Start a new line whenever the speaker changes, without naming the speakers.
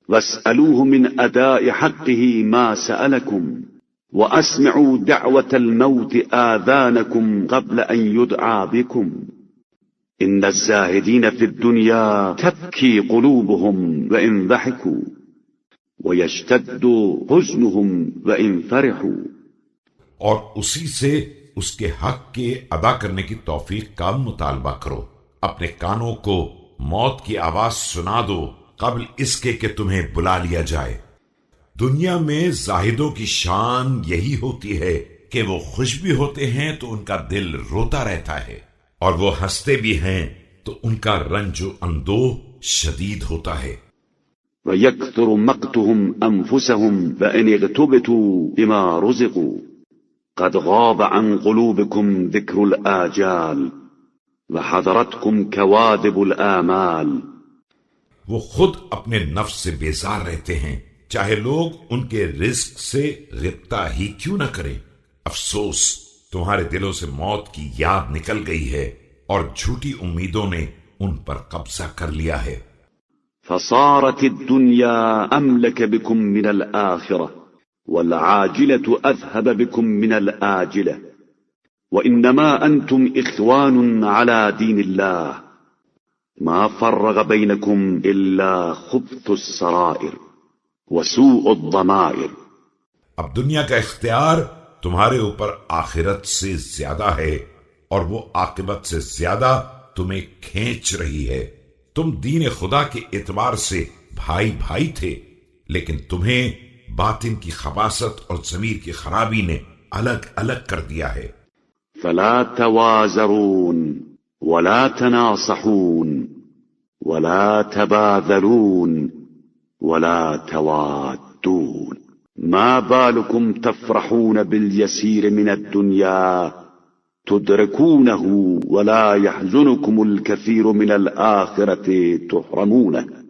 واسألوه من أداء حقه ما سألكم وأسمعوا دعوة الموت آذانكم قبل أن يدعى بكم إن الزاهدين في الدنيا تبكي قلوبهم وإن ضحكوا ويشتد حزنهم وإن فرحوا.
اور اسی سے اس کے حق کے ادا کرنے کی توفیق کا مطالبہ کرو. اپنے کانوں کو موت کی آواز سنا دو قبل اس کے کہ تمہیں بلا لیا جائے. دنیا میں زاہدوں کی شان یہی ہوتی ہے کہ وہ خوش بھی ہوتے ہیں تو ان کا دل روتا رہتا ہے، اور وہ ہنستے بھی ہیں تو ان کا رنج و اندوہ شدید ہوتا ہے.
وَيَكْثُرُ مَقْتُهُمْ أَنفُسَهُمْ فَإِنِ اغْتُبْتُوا بِمَا رُزِقُوا قَدْ غَابَ عَنْ قُلُوبِكُمْ ذِكْرُ الْآجَالِ وَحَضَرَتْكُمْ كَوَاذِبُ الْآمَالِ.
وہ خود اپنے نفس سے بیزار رہتے ہیں، چاہے لوگ ان کے رزق سے غبطہ ہی کیوں نہ کریں. افسوس، تمہارے دلوں سے موت کی یاد نکل گئی ہے اور جھوٹی امیدوں نے ان پر قبضہ کر لیا ہے.
فصارت الدنيا أملك بكم من الآخرة والعاجلة أذهب بكم من الآجلة وإنما أنتم إخوان على دين الله ما فرق بينكم إلا خبث السرائر وسوء الضمائر.
اب دنیا کا اختیار تمہارے اوپر آخرت سے زیادہ ہے اور وہ عاقبت سے زیادہ تمہیں کھینچ رہی ہے. تم دین خدا کے اعتبار سے بھائی بھائی تھے، لیکن تمہیں باطن کی خباثت اور ضمیر کی خرابی نے الگ الگ کر دیا ہے.
فلا توازرون ولا تناصحون ولا تباذلون ولا توادون ما بالكم تفرحون باليسير من الدنيا تدركونه ولا يحزنكم الكثير من الآخرة تحرمونه.